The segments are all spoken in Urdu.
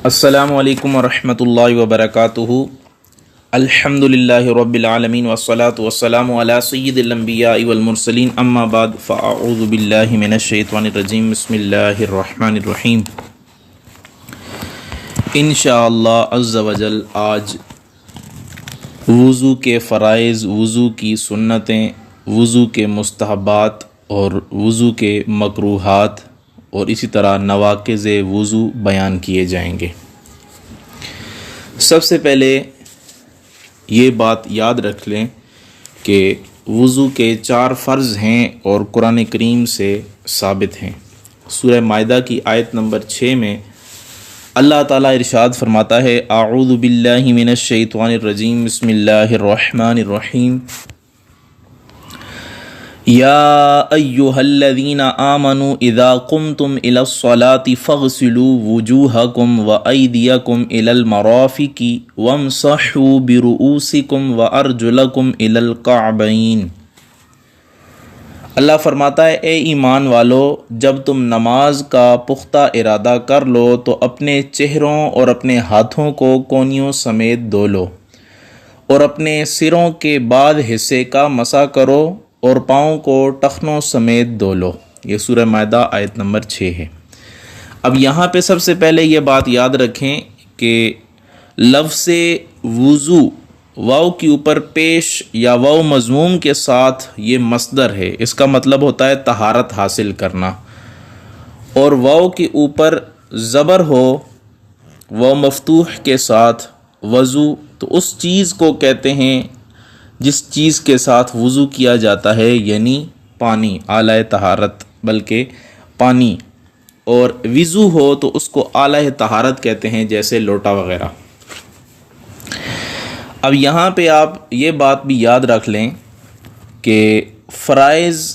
السلام علیکم ورحمۃ اللہ وبرکاتہ۔ الحمدللہ رب العالمین والصلاة والسلام علی سید الانبیاء والمرسلین، اما بعد فاعوذ باللہ من الشیطان الرجیم، بسم اللہ الرحمن الرحیم۔ انشاءاللہ عز وجل آج وضو کے فرائض، وضو کی سنتیں، وضو کے مستحبات اور وضو کے مکروہات اور اسی طرح نواقض وضو بیان کیے جائیں گے۔ سب سے پہلے یہ بات یاد رکھ لیں کہ وضو کے 4 فرض ہیں اور قرآن کریم سے ثابت ہیں۔ سورہ مائدہ کی آیت نمبر 6 میں اللہ تعالیٰ ارشاد فرماتا ہے، اعوذ باللہ من الشیطان الرجیم، بسم اللہ الرحمن الرحیم، یا ایہا الذین آمنوا اذا قمتم الی الصلاۃ فاغسلوا وجوہکم وایدیکم الی المرافق وامسحوا برؤوسکم وارجلکم الی الکعبین۔ اللہ فرماتا ہے، اے ایمان والو، جب تم نماز کا پختہ ارادہ کر لو تو اپنے چہروں اور اپنے ہاتھوں کو کونیوں سمیت دھو لو اور اپنے سروں کے بعد حصے کا مسح کرو اور پاؤں کو ٹخنوں سمیت دھو لو۔ یہ سورہ مائدہ آیت نمبر 6 ہے۔ اب یہاں پہ سب سے پہلے یہ بات یاد رکھیں کہ لفظ وضو واو کے اوپر پیش یا واو مضموم کے ساتھ یہ مصدر ہے، اس کا مطلب ہوتا ہے طہارت حاصل کرنا، اور واو کے اوپر زبر ہو واو مفتوح کے ساتھ وضو، تو اس چیز کو کہتے ہیں جس چیز کے ساتھ وضو کیا جاتا ہے، یعنی پانی، آلہ طہارت، بلکہ پانی، اور وضو ہو تو اس کو آلہ طہارت کہتے ہیں، جیسے لوٹا وغیرہ۔ اب یہاں پہ آپ یہ بات بھی یاد رکھ لیں کہ فرائض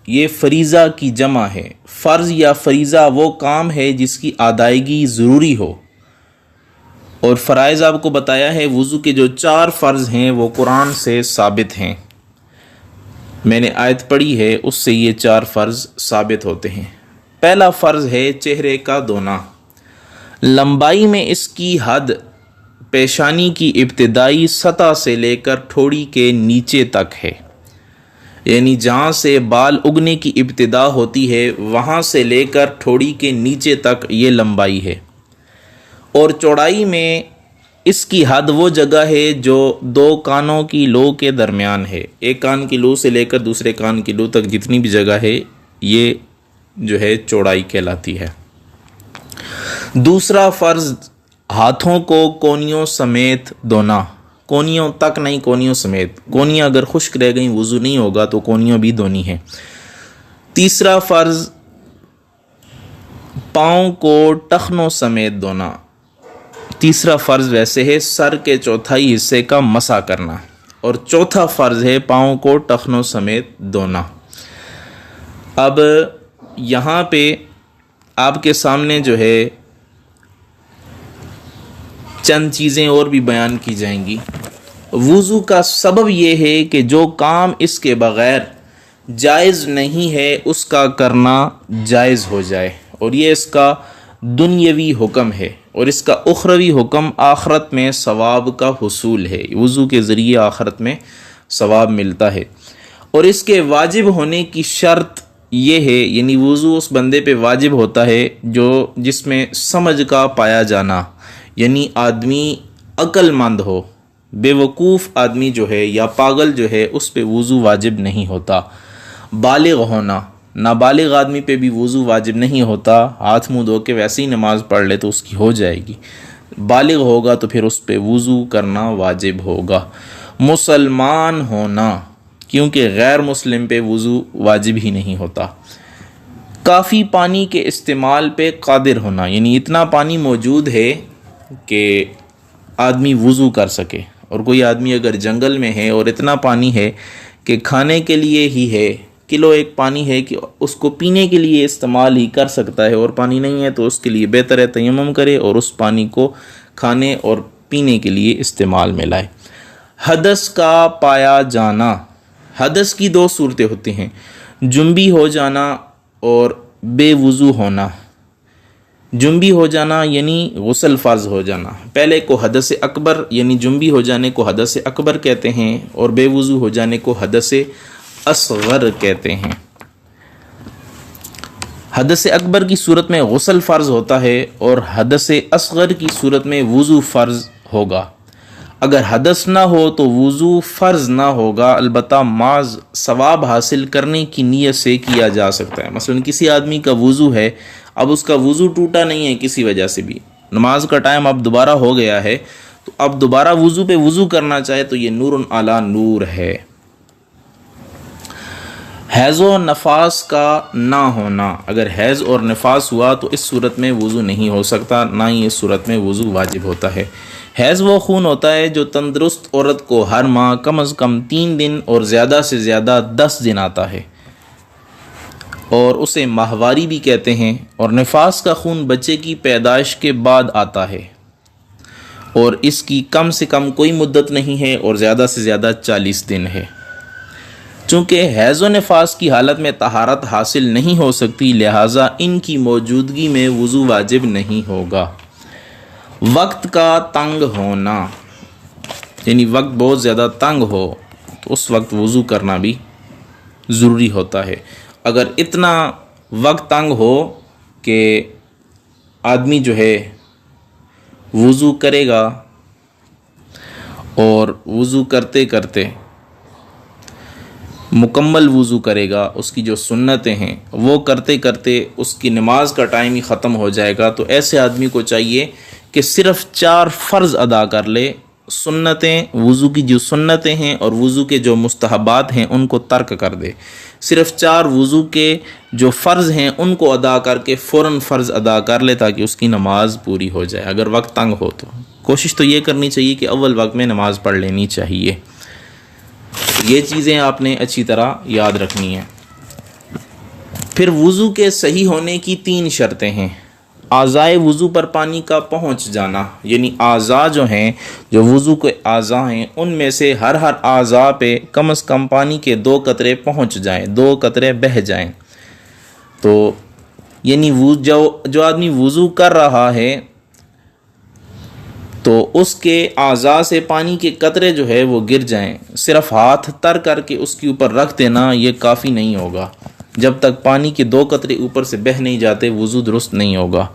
یہ فریضہ کی جمع ہے۔ فرض یا فریضہ وہ کام ہے جس کی ادائیگی ضروری ہو، اور فرائض آپ کو بتایا ہے، وضو کے جو 4 فرض ہیں وہ قرآن سے ثابت ہیں۔ میں نے آیت پڑھی ہے، اس سے یہ 4 فرض ثابت ہوتے ہیں۔ پہلا فرض ہے چہرے کا دھونا۔ لمبائی میں اس کی حد پیشانی کی ابتدائی سطح سے لے کر ٹھوڑی کے نیچے تک ہے، یعنی جہاں سے بال اگنے کی ابتدا ہوتی ہے وہاں سے لے کر ٹھوڑی کے نیچے تک یہ لمبائی ہے، اور چوڑائی میں اس کی حد وہ جگہ ہے جو 2 کانوں کی لو کے درمیان ہے۔ ایک کان کی لو سے لے کر دوسرے کان کی لو تک جتنی بھی جگہ ہے، یہ جو ہے چوڑائی کہلاتی ہے۔ دوسرا فرض ہاتھوں کو کونیوں سمیت دھونا۔ کونیوں تک نہیں، کونیوں سمیت۔ کونیاں اگر خشک رہ گئیں وضو نہیں ہوگا تو کونیوں بھی دھونی ہے۔ تیسرا فرض پاؤں کو ٹخنوں سمیت دھونا۔ تیسرا فرض ویسے ہے سر کے چوتھائی حصے کا مسح کرنا، اور چوتھا فرض ہے پاؤں کو ٹخنوں سمیت دھونا۔ اب یہاں پہ آپ کے سامنے جو ہے چند چیزیں اور بھی بیان کی جائیں گی۔ وضو کا سبب یہ ہے کہ جو کام اس کے بغیر جائز نہیں ہے اس کا کرنا جائز ہو جائے، اور یہ اس کا دنیاوی حکم ہے، اور اس کا اخروی حکم آخرت میں ثواب کا حصول ہے۔ وضو کے ذریعے آخرت میں ثواب ملتا ہے، اور اس کے واجب ہونے کی شرط یہ ہے، یعنی وضو اس بندے پہ واجب ہوتا ہے جس میں سمجھ کا پایا جانا، یعنی آدمی عقل مند ہو۔ بے وقوف آدمی جو ہے یا پاگل جو ہے اس پہ وضو واجب نہیں ہوتا۔ بالغ ہونا، نابالغ آدمی پہ بھی وضو واجب نہیں ہوتا، ہاتھ منہ دھو کے ویسے ہی نماز پڑھ لے تو اس کی ہو جائے گی۔ بالغ ہوگا تو پھر اس پہ وضو کرنا واجب ہوگا۔ مسلمان ہونا، کیونکہ غیر مسلم پہ وضو واجب ہی نہیں ہوتا۔ کافی پانی کے استعمال پہ قادر ہونا، یعنی اتنا پانی موجود ہے کہ آدمی وضو کر سکے، اور کوئی آدمی اگر جنگل میں ہے اور اتنا پانی ہے کہ کھانے کے لیے ہی ہے، کلو ایک پانی ہے کہ اس کو پینے کے لیے استعمال ہی کر سکتا ہے، اور پانی نہیں ہے تو اس کے لیے بہتر ہے تیمم کرے اور اس پانی کو کھانے اور پینے کے لیے استعمال میں لائے۔ حدث کا پایا جانا۔ حدث کی 2 صورتیں ہوتی ہیں، جنبی ہو جانا اور بے وضو ہونا۔ جنبی ہو جانا یعنی غسل فرض ہو جانا، پہلے کو حدث اکبر یعنی جنبی ہو جانے کو حدث اکبر کہتے ہیں، اور بے وضو ہو جانے کو حدث اصغر کہتے ہیں۔ حدث اکبر کی صورت میں غسل فرض ہوتا ہے اور حدث اصغر کی صورت میں وضو فرض ہوگا۔ اگر حدث نہ ہو تو وضو فرض نہ ہوگا، البتہ محض ثواب حاصل کرنے کی نیت سے کیا جا سکتا ہے۔ مثلا کسی آدمی کا وضو ہے، اب اس کا وضو ٹوٹا نہیں ہے کسی وجہ سے بھی، نماز کا ٹائم اب دوبارہ ہو گیا ہے، تو اب دوبارہ وضو پہ وضو کرنا چاہے تو یہ نور علی نور ہے۔ حیض و نفاس کا نہ ہونا، اگر حیض اور نفاس ہوا تو اس صورت میں وضو نہیں ہو سکتا، نہ ہی اس صورت میں وضو واجب ہوتا ہے۔ حیض وہ خون ہوتا ہے جو تندرست عورت کو ہر ماہ کم از کم 3 دن اور زیادہ سے زیادہ 10 دن آتا ہے، اور اسے ماہواری بھی کہتے ہیں۔ اور نفاس کا خون بچے کی پیدائش کے بعد آتا ہے، اور اس کی کم سے کم کوئی مدت نہیں ہے اور زیادہ سے زیادہ 40 دن ہے۔ چونکہ حیض و نفاس کی حالت میں طہارت حاصل نہیں ہو سکتی، لہٰذا ان کی موجودگی میں وضو واجب نہیں ہوگا۔ وقت کا تنگ ہونا، یعنی وقت بہت زیادہ تنگ ہو تو اس وقت وضو کرنا بھی ضروری ہوتا ہے۔ اگر اتنا وقت تنگ ہو کہ آدمی جو ہے وضو کرے گا اور وضو کرتے کرتے مکمل وضو کرے گا، اس کی جو سنتیں ہیں وہ کرتے کرتے اس کی نماز کا ٹائم ہی ختم ہو جائے گا، تو ایسے آدمی کو چاہیے کہ صرف 4 فرض ادا کر لے۔ سنتیں، وضو کی جو سنتیں ہیں اور وضو کے جو مستحبات ہیں ان کو ترک کر دے، صرف 4 وضو کے جو فرض ہیں ان کو ادا کر کے فوراً فرض ادا کر لے تاکہ اس کی نماز پوری ہو جائے۔ اگر وقت تنگ ہو تو کوشش تو یہ کرنی چاہیے کہ اول وقت میں نماز پڑھ لینی چاہیے۔ یہ چیزیں آپ نے اچھی طرح یاد رکھنی ہیں۔ پھر وضو کے صحیح ہونے کی 3 شرطیں ہیں۔ اعضائے وضو پر پانی کا پہنچ جانا، یعنی اعضاء جو ہیں، جو وضو کے اعضاء ہیں، ان میں سے ہر اعضاء پہ کم از کم پانی کے 2 قطرے پہنچ جائیں، 2 قطرے بہہ جائیں۔ تو یعنی جو آدمی وضو کر رہا ہے تو اس کے اعضاء سے پانی کے قطرے جو ہے وہ گر جائیں، صرف ہاتھ تر کر کے اس کے اوپر رکھ دینا یہ کافی نہیں ہوگا۔ جب تک پانی کے 2 قطرے اوپر سے بہہ نہیں جاتے وضو درست نہیں ہوگا۔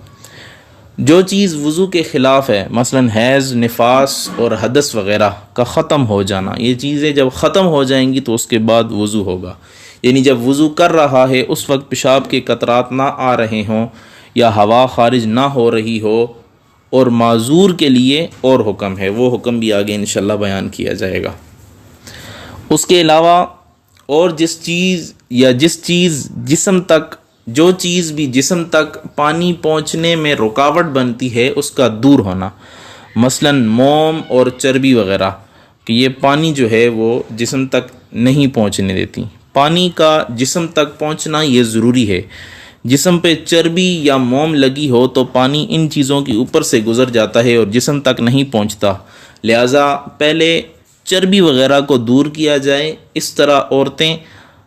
جو چیز وضو کے خلاف ہے، مثلا حیض، نفاس اور حدث وغیرہ کا ختم ہو جانا، یہ چیزیں جب ختم ہو جائیں گی تو اس کے بعد وضو ہوگا۔ یعنی جب وضو کر رہا ہے اس وقت پیشاب کے قطرات نہ آ رہے ہوں یا ہوا خارج نہ ہو رہی ہو، اور معذور کے لیے اور حکم ہے، وہ حکم بھی آگے انشاءاللہ بیان کیا جائے گا۔ اس کے علاوہ اور جس چیز بھی جسم تک پانی پہنچنے میں رکاوٹ بنتی ہے اس کا دور ہونا، مثلا موم اور چربی وغیرہ، کہ یہ پانی جو ہے وہ جسم تک نہیں پہنچنے دیتی۔ پانی کا جسم تک پہنچنا یہ ضروری ہے۔ جسم پہ چربی یا موم لگی ہو تو پانی ان چیزوں کے اوپر سے گزر جاتا ہے اور جسم تک نہیں پہنچتا، لہٰذا پہلے چربی وغیرہ کو دور کیا جائے۔ اس طرح عورتیں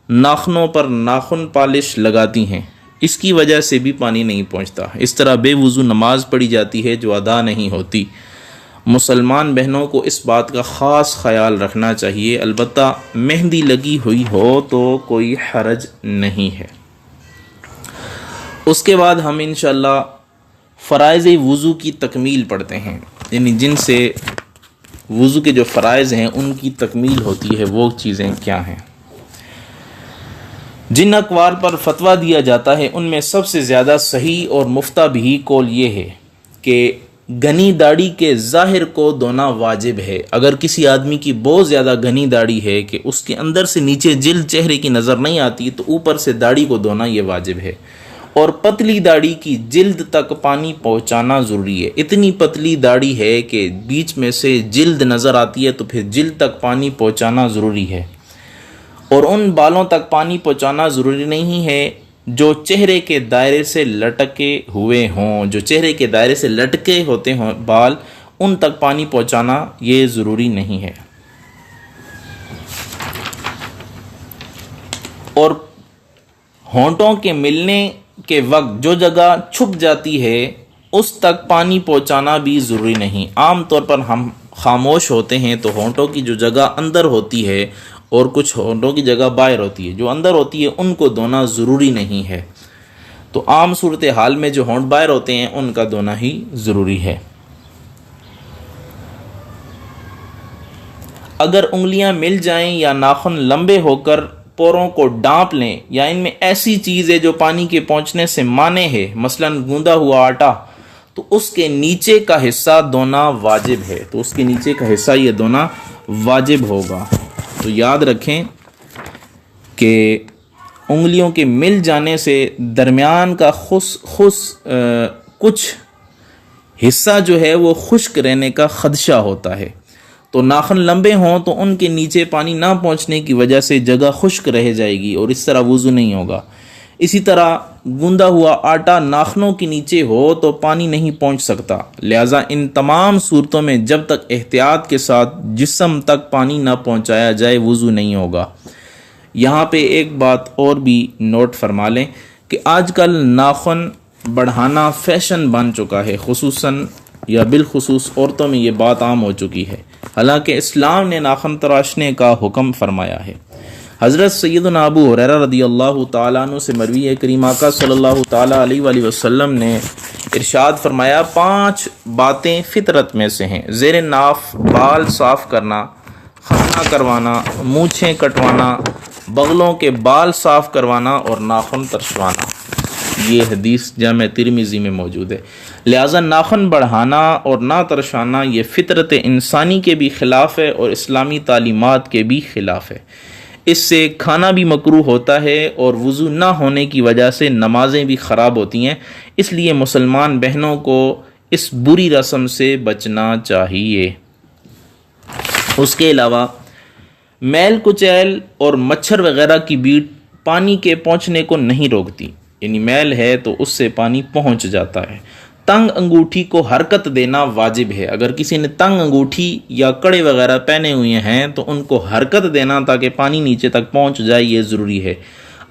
ناخنوں پر ناخن پالش لگاتی ہیں، اس کی وجہ سے بھی پانی نہیں پہنچتا۔ اس طرح بے وضو نماز پڑھی جاتی ہے جو ادا نہیں ہوتی۔ مسلمان بہنوں کو اس بات کا خاص خیال رکھنا چاہیے، البتہ مہندی لگی ہوئی ہو تو کوئی حرج نہیں ہے۔ اس کے بعد ہم انشاءاللہ فرائض وضو کی تکمیل پڑھتے ہیں، یعنی جن سے وضو کے جو فرائض ہیں ان کی تکمیل ہوتی ہے، وہ چیزیں کیا ہیں۔ جن اقوال پر فتویٰ دیا جاتا ہے ان میں سب سے زیادہ صحیح اور مفتہ بھی قول یہ ہے کہ گھنی داڑھی کے ظاہر کو دھونا واجب ہے۔ اگر کسی آدمی کی بہت زیادہ گھنی داڑھی ہے کہ اس کے اندر سے نیچے جلد چہرے کی نظر نہیں آتی تو اوپر سے داڑھی کو دھونا یہ واجب ہے، اور پتلی داڑھی کی جلد تک پانی پہنچانا ضروری ہے۔ اتنی پتلی داڑھی ہے کہ بیچ میں سے جلد نظر آتی ہے تو پھر جلد تک پانی پہنچانا ضروری ہے، اور ان بالوں تک پانی پہنچانا ضروری نہیں ہے جو چہرے کے دائرے سے لٹکے ہوئے ہوں۔ جو چہرے کے دائرے سے لٹکے ہوتے ہوں بال، ان تک پانی پہنچانا یہ ضروری نہیں ہے۔ اور ہونٹوں کے ملنے کے وقت جو جگہ چھپ جاتی ہے اس تک پانی پہنچانا بھی ضروری نہیں۔ عام طور پر ہم خاموش ہوتے ہیں تو ہونٹوں کی جو جگہ اندر ہوتی ہے اور کچھ ہونٹوں کی جگہ باہر ہوتی ہے، جو اندر ہوتی ہے ان کو دھونا ضروری نہیں ہے، تو عام صورتحال میں جو ہونٹ باہر ہوتے ہیں ان کا دھونا ہی ضروری ہے۔ اگر انگلیاں مل جائیں یا ناخن لمبے ہو کر پوروں کو ڈانپ لیں یا ان میں ایسی چیز ہے جو پانی کے پہنچنے سے مانع ہے، مثلا گوندا ہوا آٹا، تو اس کے نیچے کا حصہ دھونا واجب ہے، تو اس کے نیچے کا حصہ یہ دھونا واجب ہوگا۔ تو یاد رکھیں کہ انگلیوں کے مل جانے سے درمیان کا کچھ حصہ جو ہے وہ خشک رہنے کا خدشہ ہوتا ہے، تو ناخن لمبے ہوں تو ان کے نیچے پانی نہ پہنچنے کی وجہ سے جگہ خشک رہ جائے گی اور اس طرح وضو نہیں ہوگا۔ اسی طرح گوندا ہوا آٹا ناخنوں کے نیچے ہو تو پانی نہیں پہنچ سکتا، لہٰذا ان تمام صورتوں میں جب تک احتیاط کے ساتھ جسم تک پانی نہ پہنچایا جائے وضو نہیں ہوگا۔ یہاں پہ ایک بات اور بھی نوٹ فرما لیں کہ آج کل ناخن بڑھانا فیشن بن چکا ہے، خصوصاً یا بالخصوص عورتوں میں یہ بات عام ہو چکی ہے، حالانکہ اسلام نے ناخن تراشنے کا حکم فرمایا ہے۔ حضرت سیدنا ابو ہریرہ رضی اللہ تعالیٰ عنہ سے مروی ہے، کریم آقا صلی اللہ تعالیٰ علیہ وآلہ وسلم نے ارشاد فرمایا 5 باتیں فطرت میں سے ہیں، زیر ناف بال صاف کرنا، ختنہ کروانا، مونچھیں کٹوانا، بغلوں کے بال صاف کروانا اور ناخن ترشوانا۔ یہ حدیث جامع ترمذی میں موجود ہے۔ لہٰذا ناخن بڑھانا اور نہ ترشانا یہ فطرت انسانی کے بھی خلاف ہے اور اسلامی تعلیمات کے بھی خلاف ہے۔ اس سے کھانا بھی مکروہ ہوتا ہے اور وضو نہ ہونے کی وجہ سے نمازیں بھی خراب ہوتی ہیں، اس لیے مسلمان بہنوں کو اس بری رسم سے بچنا چاہیے۔ اس کے علاوہ میل کچیل اور مچھر وغیرہ کی بیٹ پانی کے پہنچنے کو نہیں روکتی، یعنی میل ہے تو اس سے پانی پہنچ جاتا ہے۔ تنگ انگوٹھی کو حرکت دینا واجب ہے، اگر کسی نے تنگ انگوٹھی یا کڑے وغیرہ پہنے ہوئے ہیں تو ان کو حرکت دینا تاکہ پانی نیچے تک پہنچ جائے، یہ ضروری ہے۔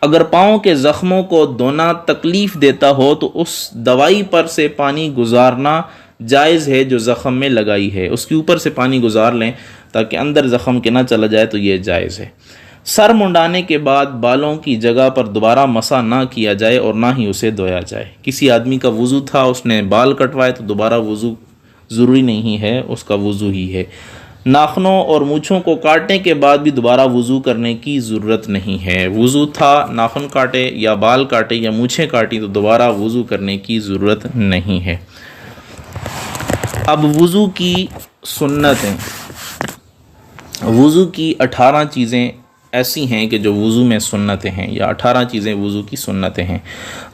اگر پاؤں کے زخموں کو دھونا تکلیف دیتا ہو تو اس دوائی پر سے پانی گزارنا جائز ہے جو زخم میں لگائی ہے، اس کے اوپر سے پانی گزار لیں تاکہ اندر زخم کے نہ چلا جائے، تو یہ جائز ہے۔ سر منڈانے کے بعد بالوں کی جگہ پر دوبارہ مسح نہ کیا جائے اور نہ ہی اسے دھویا جائے۔ کسی آدمی کا وضو تھا، اس نے بال کٹوائے تو دوبارہ وضو ضروری نہیں ہے، اس کا وضو ہی ہے۔ ناخنوں اور مونچھوں کو کاٹنے کے بعد بھی دوبارہ وضو کرنے کی ضرورت نہیں ہے۔ وضو تھا، ناخن کاٹے یا بال کاٹے یا مونچھیں کاٹی تو دوبارہ وضو کرنے کی ضرورت نہیں ہے۔ اب وضو کی سنتیں، وضو کی 18 چیزیں ایسی ہیں کہ جو وضو میں سنتیں ہیں، یا 18 چیزیں وضو کی سنتیں ہیں۔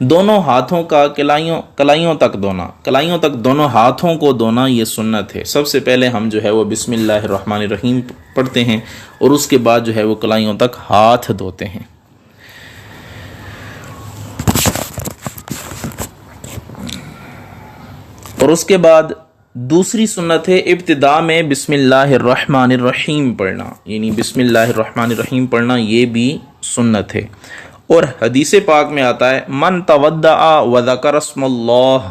دونوں ہاتھوں کا کلائیوں تک دھونا، کلائیوں تک دونوں ہاتھوں کو دھونا یہ سنت ہے۔ سب سے پہلے ہم جو ہے وہ بسم اللہ الرحمن الرحیم پڑھتے ہیں اور اس کے بعد جو ہے وہ کلائیوں تک ہاتھ دھوتے ہیں۔ اور اس کے بعد دوسری سنت ہے ابتداء میں بسم اللہ الرحمن الرحیم پڑھنا، یعنی بسم اللہ الرحمن الرحیم پڑھنا یہ بھی سنت ہے۔ اور حدیث پاک میں آتا ہے من تودع وذکر اسم اللہ،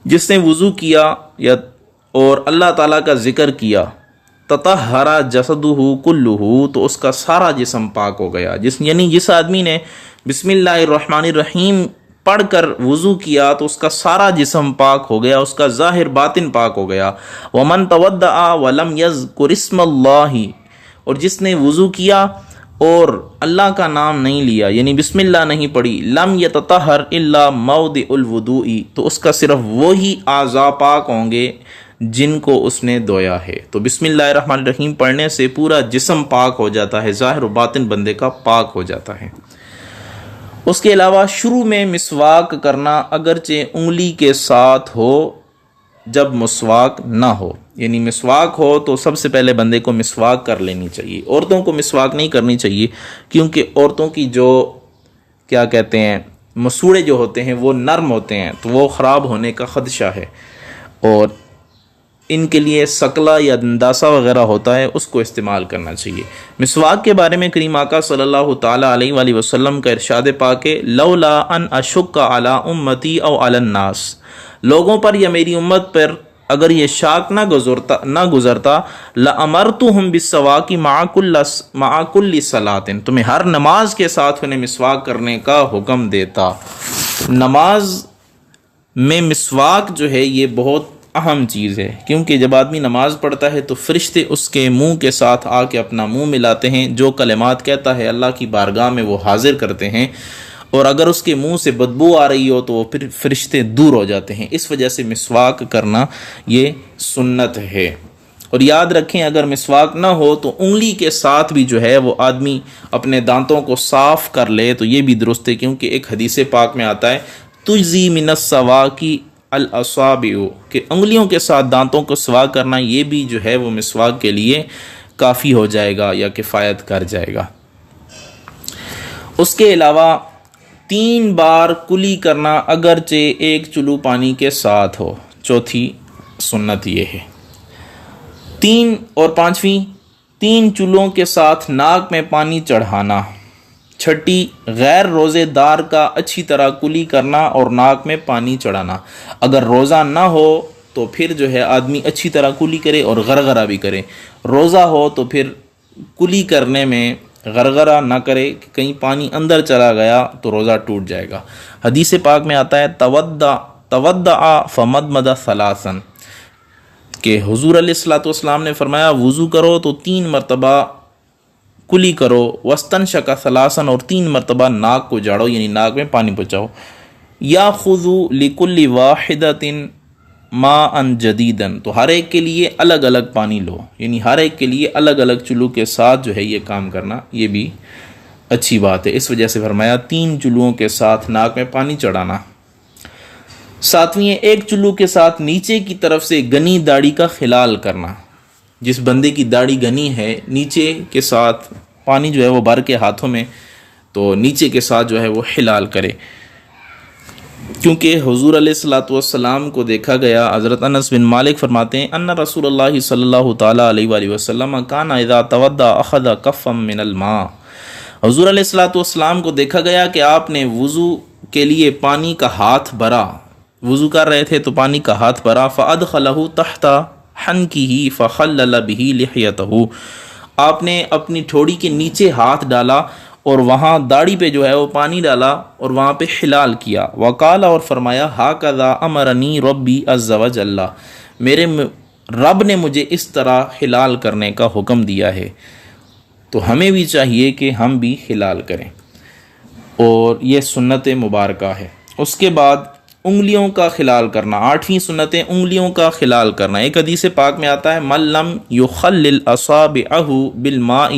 جس نے وضو کیا اور اللہ تعالیٰ کا ذکر کیا، تطہر جسدہ کلہ، تو اس کا سارا جسم پاک ہو گیا۔ یعنی جس آدمی نے بسم اللہ الرحمن الرحیم پڑھ کر وضو کیا تو اس کا سارا جسم پاک ہو گیا، اس کا ظاہر باطن پاک ہو گیا۔ ومن تودع ولم یذکر اسم اللہ، اور جس نے وضو کیا اور اللہ کا نام نہیں لیا، یعنی بسم اللہ نہیں پڑھی، لم یتطہر الا موضع الوضوء، تو اس کا صرف وہی اعضاء پاک ہوں گے جن کو اس نے دھویا ہے۔ تو بسم اللہ الرحمن الرحیم پڑھنے سے پورا جسم پاک ہو جاتا ہے، ظاہر و باطن بندے کا پاک ہو جاتا ہے۔ اس کے علاوہ شروع میں مسواک کرنا اگرچہ انگلی کے ساتھ ہو جب مسواک نہ ہو، یعنی مسواک ہو تو سب سے پہلے بندے کو مسواک کر لینی چاہیے۔ عورتوں کو مسواک نہیں کرنی چاہیے کیونکہ عورتوں کی جو کیا کہتے ہیں مسوڑے جو ہوتے ہیں وہ نرم ہوتے ہیں، تو وہ خراب ہونے کا خدشہ ہے۔ اور ان کے لیے سکلا یا دنداسا وغیرہ ہوتا ہے اس کو استعمال کرنا چاہیے۔ مسواک کے بارے میں کریم آقا صلی اللہ تعالیٰ علیہ وآلہ وسلم کا ارشاد پاک ہے لولا ان اشق علی امتی او علی الناس، لوگوں پر یا میری امت پر اگر یہ شاک نہ گزرتا لامرتہم بالسواک مع کل صلاۃ، تمہیں ہر نماز کے ساتھ انہیں مسواک کرنے کا حکم دیتا۔ نماز میں مسواک جو ہے یہ بہت اہم چیز ہے، کیونکہ جب آدمی نماز پڑھتا ہے تو فرشتے اس کے منہ کے ساتھ آ کے اپنا منہ ملاتے ہیں، جو کلمات کہتا ہے اللہ کی بارگاہ میں وہ حاضر کرتے ہیں، اور اگر اس کے منہ سے بدبو آ رہی ہو تو وہ پھر فرشتے دور ہو جاتے ہیں۔ اس وجہ سے مسواک کرنا یہ سنت ہے۔ اور یاد رکھیں اگر مسواک نہ ہو تو انگلی کے ساتھ بھی جو ہے وہ آدمی اپنے دانتوں کو صاف کر لے تو یہ بھی درست ہے، کیونکہ ایک حدیث پاک میں آتا ہے تجزی من السواکی الاصابع، کہ انگلیوں کے ساتھ دانتوں کو سواک کرنا یہ بھی جو ہے وہ مسواک کے لیے کافی ہو جائے گا یا کفایت کر جائے گا۔ اس کے علاوہ 3 بار کلی کرنا اگرچہ 1 چلو پانی کے ساتھ ہو، چوتھی سنت یہ ہے۔ 3 اور 5ویں 3 چولوں کے ساتھ ناک میں پانی چڑھانا۔ 6 غیر روزے دار کا اچھی طرح کلی کرنا اور ناک میں پانی چڑھانا۔ اگر روزہ نہ ہو تو پھر جو ہے آدمی اچھی طرح کلی کرے اور غرغرہ بھی کرے، روزہ ہو تو پھر کلی کرنے میں غرغرہ نہ کرے کہ کہیں پانی اندر چلا گیا تو روزہ ٹوٹ جائے گا۔ حدیث پاک میں آتا ہے تودع فمدمد ثلاثا، کہ حضور علیہ الصلوۃ والسلام نے فرمایا وضو کرو تو 3 مرتبہ کلی کرو، واستنشق ثلاثا، اور 3 مرتبہ ناک کو جاڑو یعنی ناک میں پانی پہنچاؤ۔ یاخذ لکل واحدۃ ماء جدیدا، تو ہر ایک کے لیے الگ الگ پانی لو، یعنی ہر ایک کے لیے الگ الگ چلو کے ساتھ جو ہے یہ کام کرنا یہ بھی اچھی بات ہے۔ اس وجہ سے فرمایا 3 چلوؤں کے ساتھ ناک میں پانی چڑھانا۔ 7ویں 1 چلو کے ساتھ نیچے کی طرف سے گنی داڑھی کا خلال کرنا۔ جس بندے کی داڑھی گنی ہے نیچے کے ساتھ پانی جو ہے وہ بھر کے ہاتھوں میں تو نیچے کے ساتھ جو ہے وہ خلال کرے، کیونکہ حضور علیہ الصلوۃ والسلام کو دیکھا گیا۔ حضرت انس بن مالک فرماتے ہیں ان رسول اللہ صلی اللہ تعالیٰ علیہ وآلہ وسلم کان اذا توضأ اخذ کفا من الماء، حضور علیہ الصلوۃ والسلام کو دیکھا گیا کہ آپ نے وضو کے لیے پانی کا ہاتھ بھرا، وضو کر رہے تھے تو پانی کا ہاتھ بھرا، فادخلہ تحت حنکہ فخلل بہ لحیتہ، آپ نے اپنی ٹھوڑی کے نیچے ہاتھ ڈالا اور وہاں داڑھی پہ جو ہے وہ پانی ڈالا اور وہاں پہ خلال کیا۔ وقال، اور فرمایا ہاکذا امرنی ربی عز وجل، میرے رب نے مجھے اس طرح خلال کرنے کا حکم دیا ہے، تو ہمیں بھی چاہیے کہ ہم بھی خلال کریں، اور یہ سنت مبارکہ ہے۔ اس کے بعد انگلیوں کا خلال کرنا، 8ویں سنت ہے انگلیوں کا خلال کرنا۔ ایک حدیث پاک میں آتا ہے من لم یخلل اصابعہ بالماء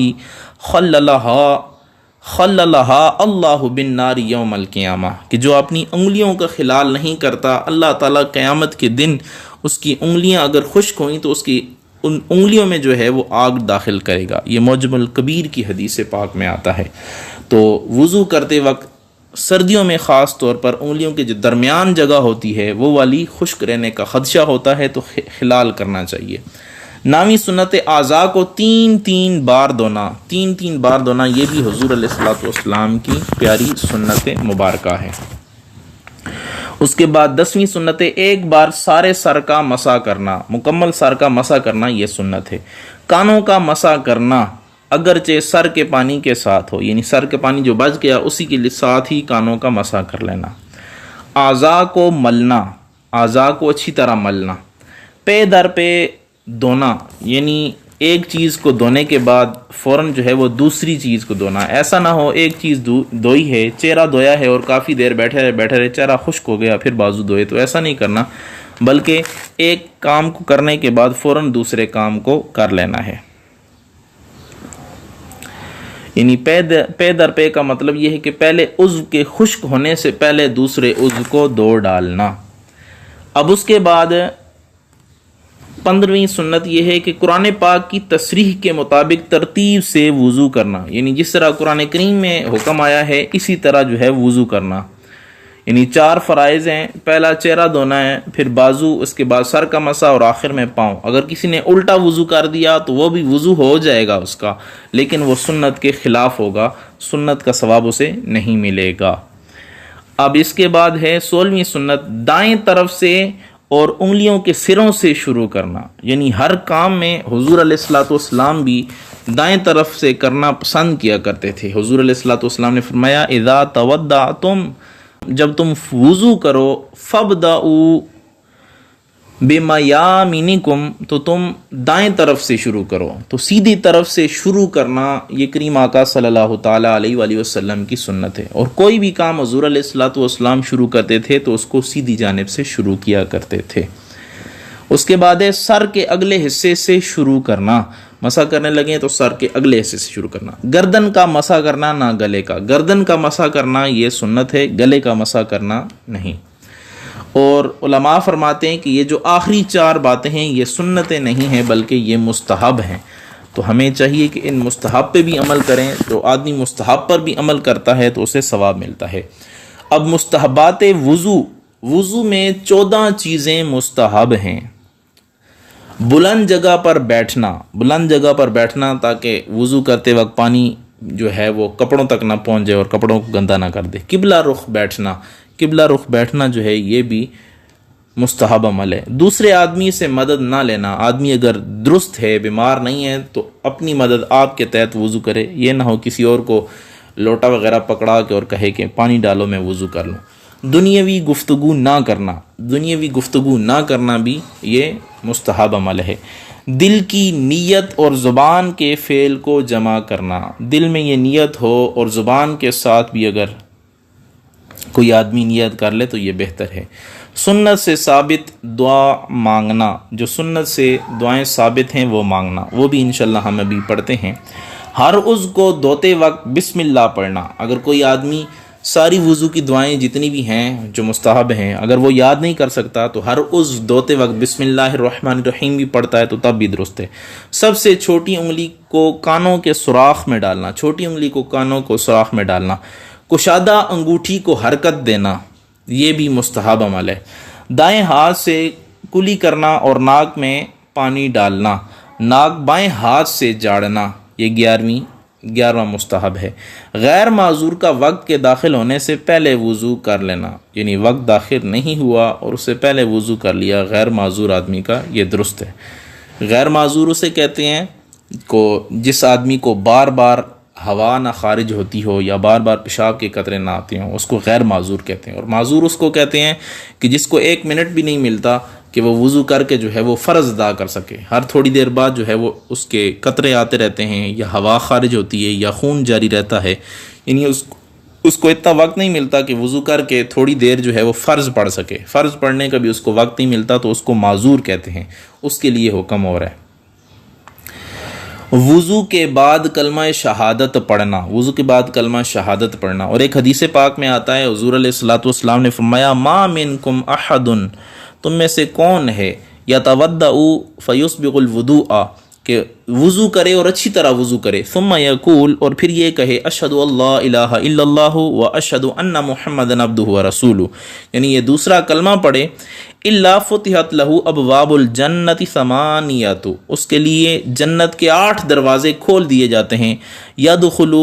خللہا اللہ بالنار یوم القیامہ، کہ جو اپنی انگلیوں کا خلال نہیں کرتا اللہ تعالیٰ قیامت کے دن اس کی انگلیاں اگر خشک ہوئیں تو اس کی ان انگلیوں میں جو ہے وہ آگ داخل کرے گا۔ یہ معجم الکبیر کی حدیث پاک میں آتا ہے۔ تو وضو کرتے وقت سردیوں میں خاص طور پر انگلیوں کے جو درمیان جگہ ہوتی ہے وہ والی خشک رہنے کا خدشہ ہوتا ہے تو خلال کرنا چاہیے۔ 9ویں سنت اعضاء کو 3 بار دھونا، 3 بار دھونا، یہ بھی حضور علیہ الصلوۃ والسلام کی پیاری سنت مبارکہ ہے۔ اس کے بعد 10ویں سنت 1 بار سارے سر کا مسح کرنا، مکمل سر کا مسح کرنا یہ سنت ہے۔ کانوں کا مسح کرنا اگرچہ سر کے پانی کے ساتھ ہو، یعنی سر کے پانی جو بچ گیا اسی کے ساتھ ہی کانوں کا مسح کر لینا۔ اعضاء کو ملنا، اعضاء کو اچھی طرح ملنا۔ پے در پہ دھونا، یعنی ایک چیز کو دھونے کے بعد فوراً جو ہے وہ دوسری چیز کو دھونا۔ ایسا نہ ہو ایک چیز دھوئی ہے، چہرہ دھویا ہے اور کافی دیر بیٹھے رہے چہرہ خشک ہو گیا پھر بازو دھوئے، تو ایسا نہیں کرنا، بلکہ ایک کام کو کرنے کے بعد فوراً دوسرے کام کو کر لینا ہے۔ یعنی پے در پے کا مطلب یہ ہے کہ پہلے عضو کے خشک ہونے سے پہلے دوسرے عضو کو دھو ڈالنا۔ اب اس کے بعد 15ویں سنت یہ ہے کہ قرآن پاک کی تصریح کے مطابق ترتیب سے وضو کرنا، یعنی جس طرح قرآن کریم میں حکم آیا ہے اسی طرح جو ہے وضو کرنا، یعنی 4 فرائض ہیں، پہلا چہرہ دھونا ہے، پھر بازو، اس کے بعد سر کا مسح اور آخر میں پاؤں۔ اگر کسی نے الٹا وضو کر دیا تو وہ بھی وضو ہو جائے گا اس کا، لیکن وہ سنت کے خلاف ہوگا، سنت کا ثواب اسے نہیں ملے گا۔ اب اس کے بعد ہے 16ویں سنت، دائیں طرف سے اور انگلیوں کے سروں سے شروع کرنا، یعنی ہر کام میں حضور علیہ الصلوۃ والسلام بھی دائیں طرف سے کرنا پسند کیا کرتے تھے۔ حضور علیہ الصلوۃ والسلام نے فرمایا اذا تودعتم، جب تم وضو کرو، فابدؤوا بمیامنکم، تو تم دائیں طرف سے شروع کرو۔ تو سیدھی طرف سے شروع کرنا یہ کریم آقا صلی اللہ تعالیٰ علیہ وآلہ وسلم کی سنت ہے، اور کوئی بھی کام حضور علیہ الصلوۃ والسلام شروع کرتے تھے تو اس کو سیدھی جانب سے شروع کیا کرتے تھے۔ اس کے بعد ہے سر کے اگلے حصے سے شروع کرنا، مسح کرنے لگے تو سر کے اگلے حصے سے شروع کرنا، گردن کا مسح کرنا نہ گلے کا، گردن کا مسح کرنا یہ سنت ہے، گلے کا مسح کرنا نہیں۔ اور علماء فرماتے ہیں کہ یہ جو آخری 4 باتیں ہیں یہ سنتیں نہیں ہیں بلکہ یہ مستحب ہیں، تو ہمیں چاہیے کہ ان مستحب پہ بھی عمل کریں۔ جو آدمی مستحب پر بھی عمل کرتا ہے تو اسے ثواب ملتا ہے۔ اب مستحبات وضو میں 14 چیزیں مستحب ہیں۔ بلند جگہ پر بیٹھنا تاکہ وضو کرتے وقت پانی جو ہے وہ کپڑوں تک نہ پہنچ جائے اور کپڑوں کو گندا نہ کر دے۔ قبلہ رخ بیٹھنا جو ہے یہ بھی مستحب عمل ہے۔ دوسرے آدمی سے مدد نہ لینا، آدمی اگر درست ہے، بیمار نہیں ہے تو اپنی مدد آپ کے تحت وضو کرے، یہ نہ ہو کسی اور کو لوٹا وغیرہ پکڑا کے اور کہے کہ پانی ڈالو میں وضو کر لوں۔ دنیاوی گفتگو نہ کرنا بھی یہ مستحب عمل ہے۔ دل کی نیت اور زبان کے فعل کو جمع کرنا، دل میں یہ نیت ہو اور زبان کے ساتھ بھی اگر کوئی آدمی نیت کر لے تو یہ بہتر ہے۔ سنت سے ثابت دعا مانگنا، جو سنت سے دعائیں ثابت ہیں وہ مانگنا، وہ بھی انشاءاللہ ہم ابھی پڑھتے ہیں۔ ہر عضو کو دھوتے وقت بسم اللہ پڑھنا، اگر کوئی آدمی ساری وضو کی دعائیں جتنی بھی ہیں جو مستحب ہیں اگر وہ یاد نہیں کر سکتا تو ہر عضو دھوتے وقت بسم اللہ الرحمن الرحیم بھی پڑھتا ہے تو تب بھی درست ہے۔ سب سے چھوٹی انگلی کو کانوں کے سوراخ میں ڈالنا، کشادہ انگوٹھی کو حرکت دینا، یہ بھی مستحب عمل ہے۔ دائیں ہاتھ سے کلی کرنا اور ناک میں پانی ڈالنا، ناک بائیں ہاتھ سے جاڑنا، یہ 11واں مستحب ہے۔ غیر معذور کا وقت کے داخل ہونے سے پہلے وضو کر لینا، یعنی وقت داخل نہیں ہوا اور اس سے پہلے وضو کر لیا غیر معذور آدمی کا، یہ درست ہے۔ غیر معذور اسے کہتے ہیں جس آدمی کو بار بار ہوا نہ خارج ہوتی ہو یا بار بار پیشاب کے قطرے نہ آتے ہوں، اس کو غیر معذور کہتے ہیں۔ اور معذور اس کو کہتے ہیں کہ جس کو 1 منٹ بھی نہیں ملتا کہ وہ وضو کر کے جو ہے وہ فرض ادا کر سکے، ہر تھوڑی دیر بعد جو ہے وہ اس کے قطرے آتے رہتے ہیں یا ہوا خارج ہوتی ہے یا خون جاری رہتا ہے، یعنی اس کو اتنا وقت نہیں ملتا کہ وضو کر کے تھوڑی دیر جو ہے وہ فرض پڑھ سکے، فرض پڑھنے کا بھی اس کو وقت نہیں ملتا تو اس کو معذور کہتے ہیں، اس کے لیے حکم اور ہے۔ وضو کے بعد کلمہ شہادت پڑھنا، اور ایک حدیث پاک میں آتا ہے حضور علیہ الصلوۃ والسلام نے فرمایا ما منکم احد، تم میں سے کون ہے یتودع فیسبغ الوضوء، کہ وضو کرے اور اچھی طرح وضو کرے، ثم یقول، اور پھر یہ کہے اشہد اللہ الہ الا اللہ واشہد ان محمدا عبدہ ورسولہ، یعنی یہ دوسرا کلمہ پڑھے، الا فتحت لہ ابواب الجنۃ ثمانیۃ، اس کے لیے جنت کے 8 دروازے کھول دیے جاتے ہیں، یدخل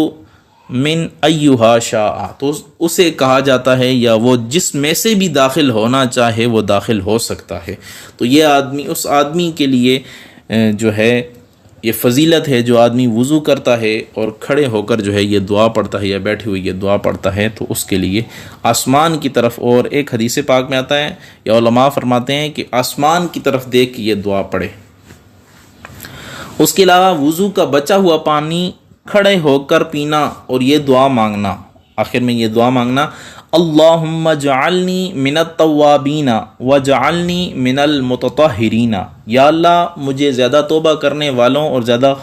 من ایہا شاء، تو اسے کہا جاتا ہے یا وہ جس میں سے بھی داخل ہونا چاہے وہ داخل ہو سکتا ہے۔ تو یہ آدمی، اس آدمی کے لیے جو ہے یہ فضیلت ہے، جو آدمی وضو کرتا ہے اور کھڑے ہو کر جو ہے یہ دعا پڑھتا ہے یا بیٹھے ہوئے یہ دعا پڑھتا ہے تو اس کے لیے آسمان کی طرف، اور ایک حدیث پاک میں آتا ہے یا علماء فرماتے ہیں کہ آسمان کی طرف دیکھ کے یہ دعا پڑھے۔ اس کے علاوہ وضو کا بچا ہوا پانی کھڑے ہو کر پینا اور یہ دعا مانگنا، آخر میں یہ دعا مانگنا، اللہم اجعلنی من التوابین وجعلنی من المتطہرین، یا اللہ مجھے زیادہ توبہ کرنے والوں اور زیادہ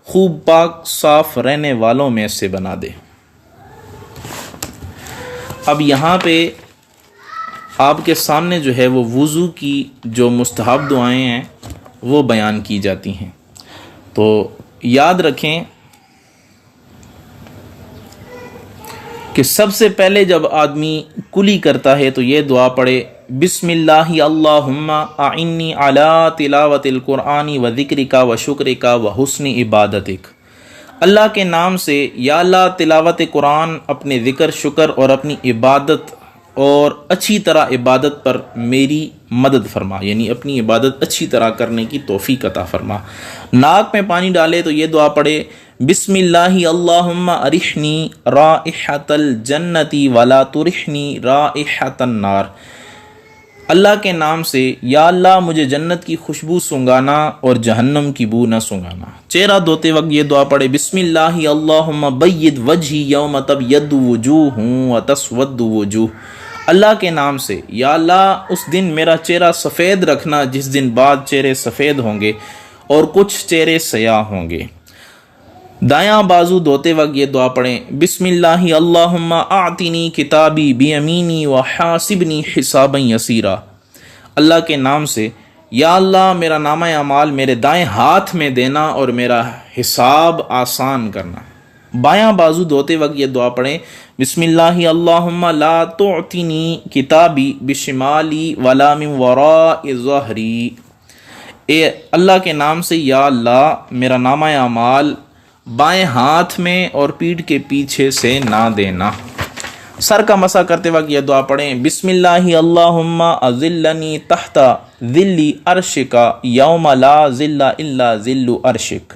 خوب پاک صاف رہنے والوں میں سے بنا دے۔ اب یہاں پہ آپ کے سامنے جو ہے وہ وضو کی جو مستحب دعائیں ہیں وہ بیان کی جاتی ہیں، تو یاد رکھیں کہ سب سے پہلے جب آدمی کلی کرتا ہے تو یہ دعا پڑھے، بسم اللہ اللہم اعنی علی تلاوت القرآن و ذکرک و شکرک و حسن عبادتک۔ اللہ کے نام سے یا اللہ تلاوت قرآن، اپنے ذکر، شکر اور اپنی عبادت اور اچھی طرح عبادت پر میری مدد فرما، یعنی اپنی عبادت اچھی طرح کرنے کی توفیق عطا فرما۔ ناک میں پانی ڈالے تو یہ دعا پڑھے، بسم اللہ اللہم ارحنی رائحۃ الجنت ولا ترحنی رائحۃ النار۔ اللہ کے نام سے یا اللہ مجھے جنت کی خوشبو سونگانا اور جہنم کی بو نہ سونگانا۔ چہرہ دھوتے وقت یہ دعا پڑھے، بسم اللہ اللہم بید وجہی یوم تبید وجوہ وتسود وجوہ۔ اللہ کے نام سے یا اللہ اس دن میرا چہرہ سفید رکھنا جس دن بعد چہرے سفید ہوں گے اور کچھ چہرے سیاہ ہوں گے۔ دایاں بازو دھوتے وقت یہ دعا پڑھیں، بسم اللہ اللہم اعطنی کتابی بیمینی وحاسبنی حسابا یسیرا۔ اللہ کے نام سے یا اللہ میرا نامہ اعمال میرے دائیں ہاتھ میں دینا اور میرا حساب آسان کرنا۔ بایاں بازو دھوتے وقت یہ دعا پڑھیں، بسم اللہ اللہم لا تعطنی کتابی بشمالی ولا من وراء ظہری۔ اے اللہ کے نام سے یا اللہ میرا نامہ اعمال بائیں ہاتھ میں اور پیٹھ کے پیچھے سے نہ دینا۔ سر کا مسح کرتے وقت یہ دعا پڑھیں، بسم اللہ اللہم اذلنی تحت ذل عرشک یوم لا ذل الا ذل عرشک۔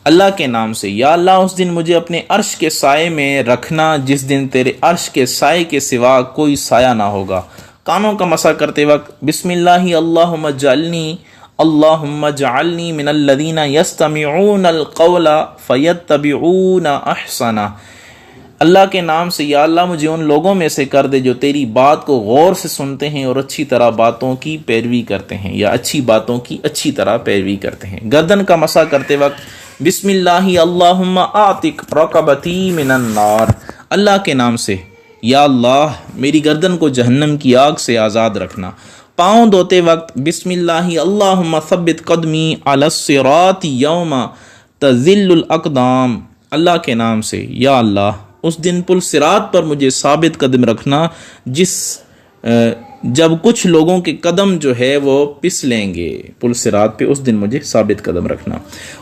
اللہ کے نام سے یا اللہ اس دن مجھے اپنے عرش کے سائے میں رکھنا جس دن تیرے عرش کے سائے کے سوا کوئی سایہ نہ ہوگا۔ کانوں کا مسح کرتے وقت بسم اللہ اللہم اجعلنی اللہم اجعلنی من الذین یستمعون القول فیتبعون احسنہ۔ اللہ کے نام سے یا اللہ مجھے ان لوگوں میں سے کر دے جو تیری بات کو غور سے سنتے ہیں اور اچھی طرح باتوں کی پیروی کرتے ہیں، یا اچھی باتوں کی اچھی طرح پیروی کرتے ہیں۔ گردن کا مسح کرتے وقت بسم اللہ اللہم اعتق رقبتی من النار۔ اللہ کے نام سے یا اللہ میری گردن کو جہنم کی آگ سے آزاد رکھنا۔ پاؤں دھوتے وقت بسم اللہ اللہم ثبت قدمی علی الصراط یوم تزل الاقدام۔ اللہ کے نام سے یا اللہ اس دن پل صراط پر مجھے ثابت قدم رکھنا جب کچھ لوگوں کے قدم جو ہے وہ پسلیں گے، پل صراط پہ اس دن مجھے ثابت قدم رکھنا۔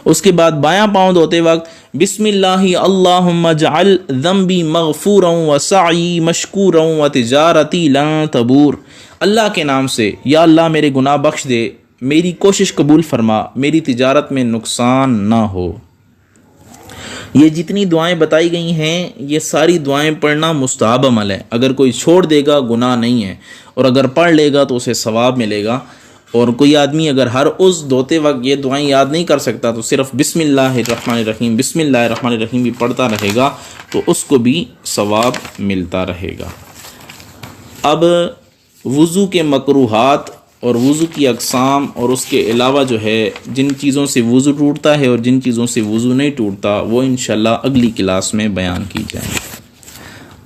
اس کے بعد بایاں پاؤں دھوتے وقت بسم اللہ اللہم اجعل ذنبی مغفورا وسعی مشکورا وتجارتی لن تبور۔ اللہ کے نام سے یا اللہ میرے گناہ بخش دے، میری کوشش قبول فرما، میری تجارت میں نقصان نہ ہو۔ یہ جتنی دعائیں بتائی گئی ہیں یہ ساری دعائیں پڑھنا مستحب عمل ہے۔ اگر کوئی چھوڑ دے گا گناہ نہیں ہے، اور اگر پڑھ لے گا تو اسے ثواب ملے گا۔ اور کوئی آدمی اگر ہر عضو دھوتے وقت یہ دعائیں یاد نہیں کر سکتا تو صرف بسم اللہ الرحمن الرحیم بسم اللہ الرحمن الرحیم بھی پڑھتا رہے گا تو اس کو بھی ثواب ملتا رہے گا۔ اب وضو کے مکروہات اور وضو کی اقسام اور اس کے علاوہ جو ہے جن چیزوں سے وضو ٹوٹتا ہے اور جن چیزوں سے وضو نہیں ٹوٹتا وہ انشاءاللہ اگلی کلاس میں بیان کی جائیں۔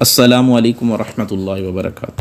السلام علیکم ورحمۃ اللہ وبرکاتہ۔